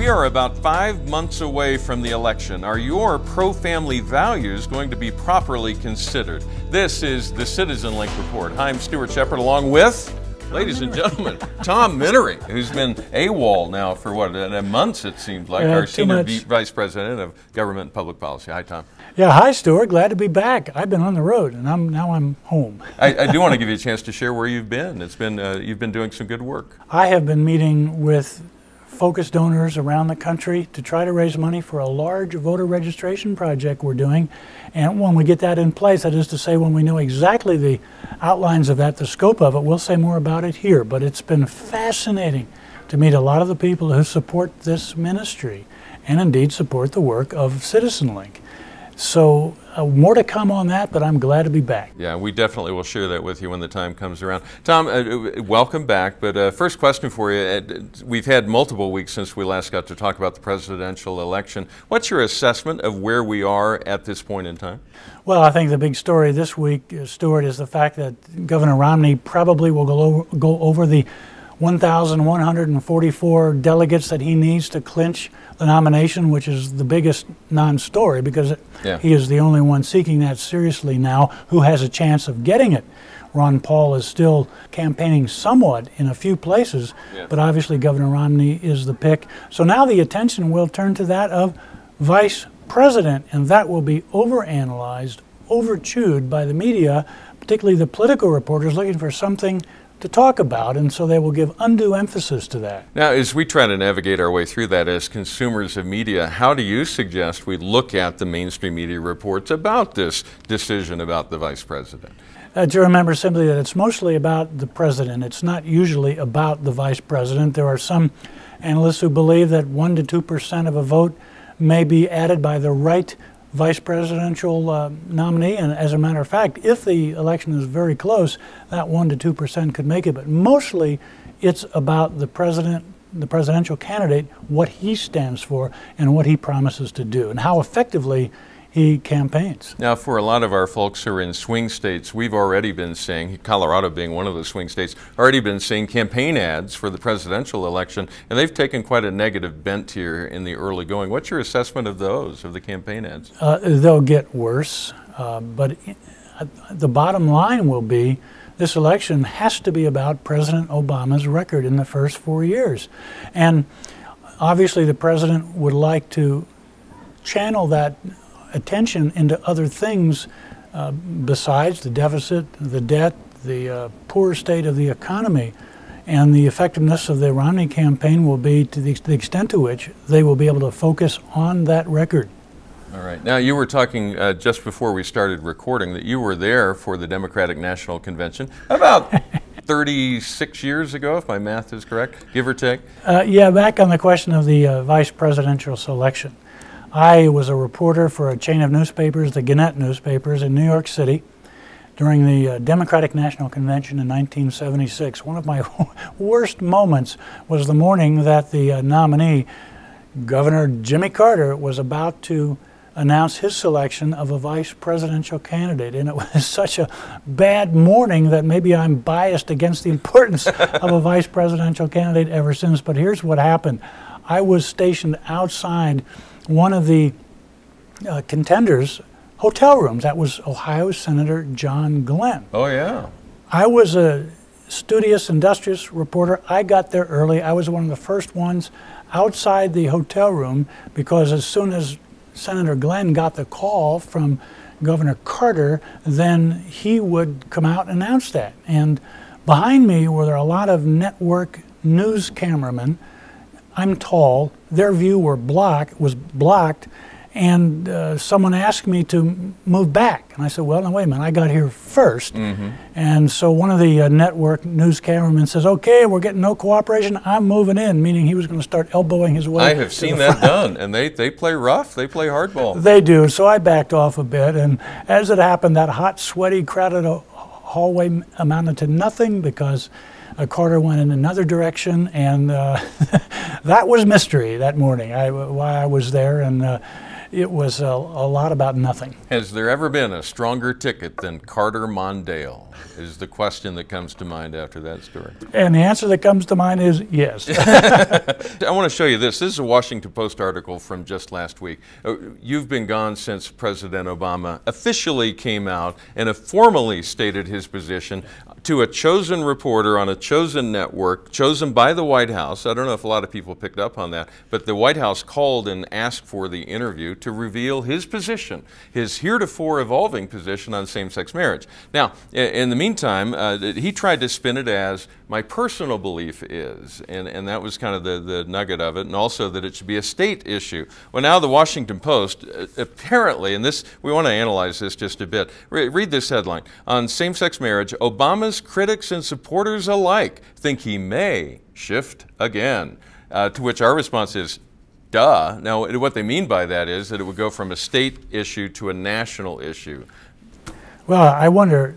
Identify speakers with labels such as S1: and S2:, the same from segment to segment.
S1: We are about 5 months away from the election. Are your pro-family values going to be properly considered? This is the CitizenLink Report. I'm Stuart Shepard, along with, ladies and gentlemen, Tom Minnery, who's been AWOL now for what, months it seems like, our Senior Vice President of Government and Public Policy. Hi, Tom.
S2: Yeah, hi, Stuart. Glad to be back. I've been on the road, and now I'm home.
S1: I do want to give you a chance to share where you've been. It's been you've been doing some good work.
S2: I have been meeting with focus donors around the country to try to raise money for a large voter registration project we're doing. And when we get that in place, that is to say when we know exactly the outlines of that, the scope of it, we'll say more about it here. But it's been fascinating to meet a lot of the people who support this ministry and indeed support the work of CitizenLink. So more to come on that, but I'm glad to be back.
S1: Yeah, we definitely will share that with you when the time comes around. Tom, welcome back, but first question for you. We've had multiple weeks since we last got to talk about the presidential election. What's your assessment of where we are at this point in time?
S2: Well, I think the big story this week, Stuart, is the fact that Governor Romney probably will go over the 1,144 delegates that he needs to clinch the nomination, which is the biggest non-story because he is the only one seeking that seriously now who has a chance of getting it. Ron Paul is still campaigning somewhat in a few places, but obviously Governor Romney is the pick. So now the attention will turn to that of Vice President, and that will be overanalyzed, overchewed by the media, particularly the political reporters looking for something to talk about, and so they will give undue emphasis to that.
S1: Now, as we try to navigate our way through that as consumers of media, how do you suggest we look at the mainstream media reports about this decision about the vice president?
S2: To remember simply that it's mostly about the president. It's not usually about the vice president. There are some analysts who believe that 1% to 2% of a vote may be added by the right vice presidential nominee, and as a matter of fact, if the election is very close, that 1% to 2% could make it. But mostly, it's about the president, the presidential candidate, what he stands for, and what he promises to do, and how effectively he campaigns.
S1: Now, for a lot of our folks who are in swing states, we've already been seeing, Colorado being one of the swing states, already been seeing campaign ads for the presidential election, and they've taken quite a negative bent here in the early going. What's your assessment of those, of the campaign ads?
S2: They'll get worse, but the bottom line will be this election has to be about President Obama's record in the first 4 years. And obviously the president would like to channel that attention into other things besides the deficit, the debt, the poor state of the economy. And the effectiveness of the Romney campaign will be to the extent to which they will be able to focus on that record.
S1: All right. Now, you were talking just before we started recording that you were there for the Democratic National Convention about 36 years ago, if my math is correct, give or take?
S2: Yeah, back on the question of the vice presidential selection. I was a reporter for a chain of newspapers, the Gannett newspapers in New York City, during the Democratic National Convention in 1976. One of my worst moments was the morning that the nominee, Governor Jimmy Carter, was about to announce his selection of a vice presidential candidate. And it was such a bad morning that maybe I'm biased against the importance of a vice presidential candidate ever since. But here's what happened. I was stationed outside one of the contenders' hotel rooms. That was Ohio Senator John Glenn.
S1: Oh, yeah.
S2: I was a studious, industrious reporter. I got there early. I was one of the first ones outside the hotel room because as soon as Senator Glenn got the call from Governor Carter, then he would come out and announce that. And behind me were there a lot of network news cameramen. I'm tall. Their view was blocked, and someone asked me to move back. And I said, well, no, wait a minute, I got here first. And so one of the network news cameramen says, okay, we're getting no cooperation, I'm moving in, meaning he was going to start elbowing his way.
S1: I have seen that done, and they play rough, they play hardball.
S2: They do, so I backed off a bit, and as it happened, that hot, sweaty, crowded hallway amounted to nothing because Carter went in another direction, and that was mystery that morning, why I was there. And it was a lot about nothing.
S1: Has there ever been a stronger ticket than Carter Mondale, is the question that comes to mind after that story.
S2: And the answer that comes to mind is yes.
S1: I want to show you this. This is a Washington Post article from just last week. You've been gone since President Obama officially came out and formally stated his position to a chosen reporter on a chosen network, chosen by the White House. I don't know if a lot of people picked up on that, but the White House called and asked for the interview to reveal his position, his heretofore evolving position on same-sex marriage. Now, in the meantime, he tried to spin it as my personal belief is, and that was kind of the nugget of it, and also that it should be a state issue. Well, now the Washington Post, apparently, and this, we want to analyze this just a bit. Read this headline. On same-sex marriage, Obama's critics and supporters alike think he may shift again. To which our response is, duh. Now, what they mean by that is that it would go from a state issue to a national issue.
S2: Well, I wonder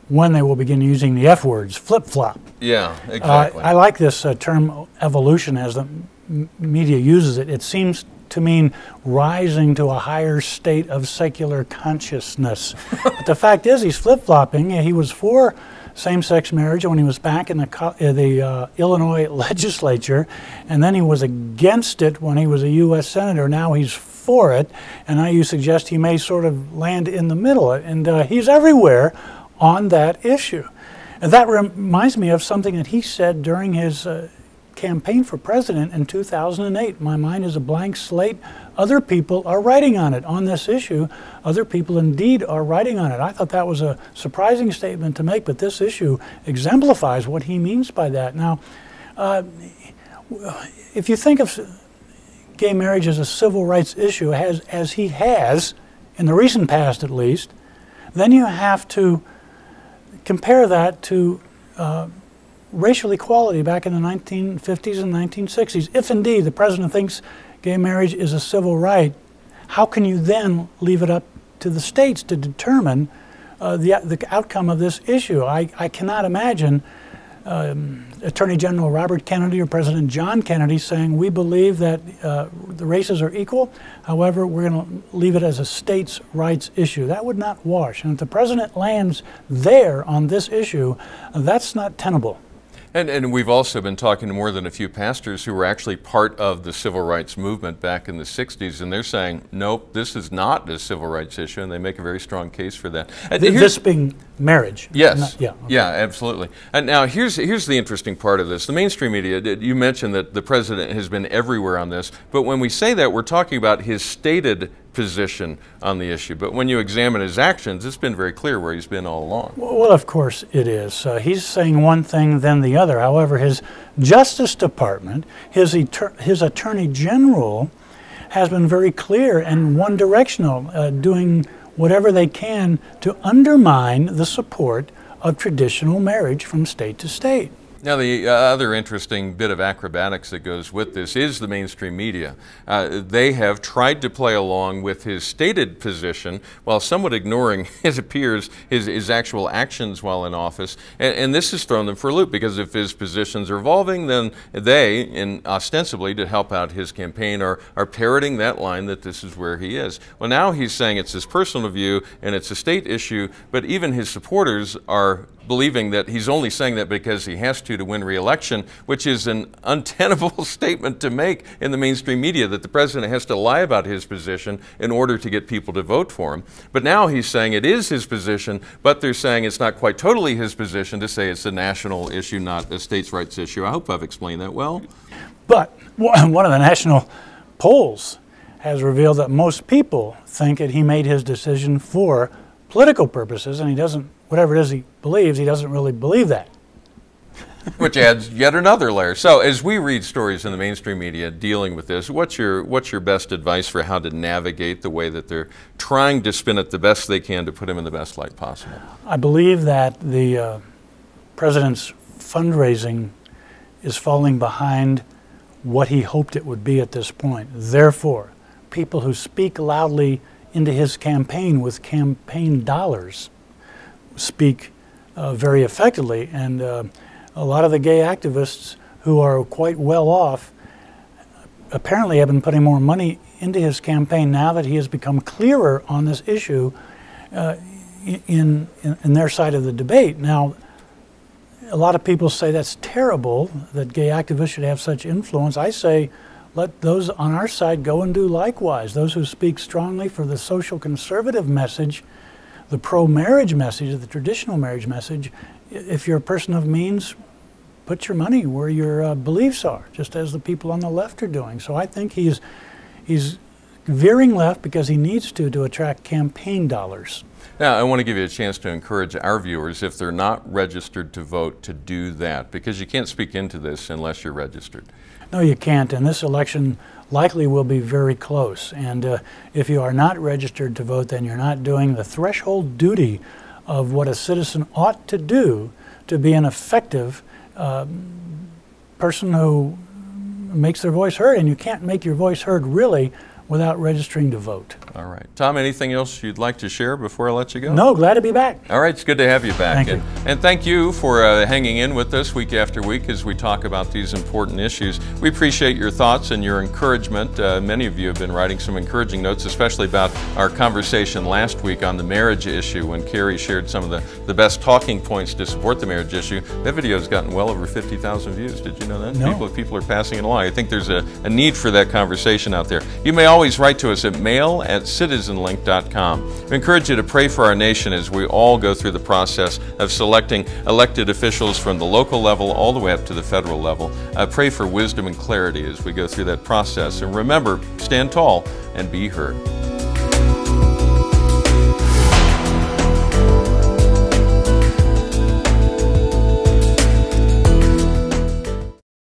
S2: when they will begin using the F words, flip-flop.
S1: Yeah, exactly.
S2: I like this term evolution as the media uses it. It seems to mean rising to a higher state of secular consciousness. But the fact is he's flip-flopping. He was for same-sex marriage when he was back in the Illinois legislature, and then he was against it when he was a U.S. Senator. Now he's for it, and now you suggest he may sort of land in the middle, and he's everywhere on that issue. And that reminds me of something that he said during his campaign for president in 2008. My mind is a blank slate. Other people are writing on it, on this issue. Other people indeed are writing on it. I thought that was a surprising statement to make, but this issue exemplifies what he means by that. Now, if you think of gay marriage as a civil rights issue, as he has, in the recent past at least, then you have to compare that to racial equality back in the 1950s and 1960s. If indeed the president thinks gay marriage is a civil right, how can you then leave it up to the states to determine the outcome of this issue? I cannot imagine Attorney General Robert Kennedy or President John Kennedy saying, we believe that the races are equal, however, we're going to leave it as a states' rights issue. That would not wash. And if the president lands there on this issue, that's not tenable.
S1: And we've also been talking to more than a few pastors who were actually part of the civil rights movement back in the 60s, and they're saying, nope, this is not a civil rights issue, and they make a very strong case for that.
S2: This being marriage?
S1: Yes.
S2: Not, yeah, okay.
S1: Yeah, absolutely. And now here's the interesting part of this. The mainstream media, you mentioned that the president has been everywhere on this, but when we say that, we're talking about his stated position on the issue. But when you examine his actions, it's been very clear where he's been all along.
S2: Well, of course it is. He's saying one thing, then the other. However, his Justice Department, his Attorney General, has been very clear and one-directional, doing whatever they can to undermine the support of traditional marriage from state to state.
S1: Now, the other interesting bit of acrobatics that goes with this is the mainstream media. They have tried to play along with his stated position while somewhat ignoring, it appears, his actual actions while in office. And this has thrown them for a loop, because if his positions are evolving, then they, and ostensibly to help out his campaign, are parroting that line that this is where he is. Well, now he's saying it's his personal view and it's a state issue, but even his supporters are believing that he's only saying that because he has to win re-election, which is an untenable statement to make in the mainstream media, that the president has to lie about his position in order to get people to vote for him. But now he's saying it is his position, but they're saying it's not quite totally his position to say it's a national issue, not a states' rights issue. I hope I've explained that well. But
S2: one of the national polls has revealed that most people think that he made his decision for political purposes, and he doesn't, whatever it is he believes, he doesn't really believe that.
S1: Which adds yet another layer. So as we read stories in the mainstream media dealing with this, what's your best advice for how to navigate the way that they're trying to spin it the best they can to put him in the best light possible?
S2: I believe that the president's fundraising is falling behind what he hoped it would be at this point. Therefore, people who speak loudly into his campaign with campaign dollars speak very effectively, and a lot of the gay activists who are quite well off apparently have been putting more money into his campaign now that he has become clearer on this issue in their side of the debate. Now, a lot of people say that's terrible, that gay activists should have such influence. I say let those on our side go and do likewise. Those who speak strongly for the social conservative message, the pro-marriage message, the traditional marriage message. If you're a person of means, put your money where your beliefs are, just as the people on the left are doing. So I think he's veering left because he needs to attract campaign dollars.
S1: Now, I want to give you a chance to encourage our viewers, if they're not registered to vote, to do that, because you can't speak into this unless you're registered.
S2: No, you can't, and this election likely will be very close. And if you are not registered to vote, then you're not doing the threshold duty of what a citizen ought to do to be an effective person who makes their voice heard. And you can't make your voice heard, really, without registering to vote.
S1: All right. Tom, anything else you'd like to share before I let you go?
S2: No, glad to be back.
S1: All right, it's good to have you back.
S2: Thank you.
S1: And thank you for hanging in with us week after week as we talk about these important issues. We appreciate your thoughts and your encouragement. Many of you have been writing some encouraging notes, especially about our conversation last week on the marriage issue when Carrie shared some of the best talking points to support the marriage issue. That video has gotten well over 50,000 views. Did you know that?
S2: No.
S1: People are passing it along. I think there's a need for that conversation out there. You may always write to us at mail@citizenlink.com. We encourage you to pray for our nation as we all go through the process of selecting elected officials from the local level all the way up to the federal level. Pray for wisdom and clarity as we go through that process. And remember, stand tall and be heard.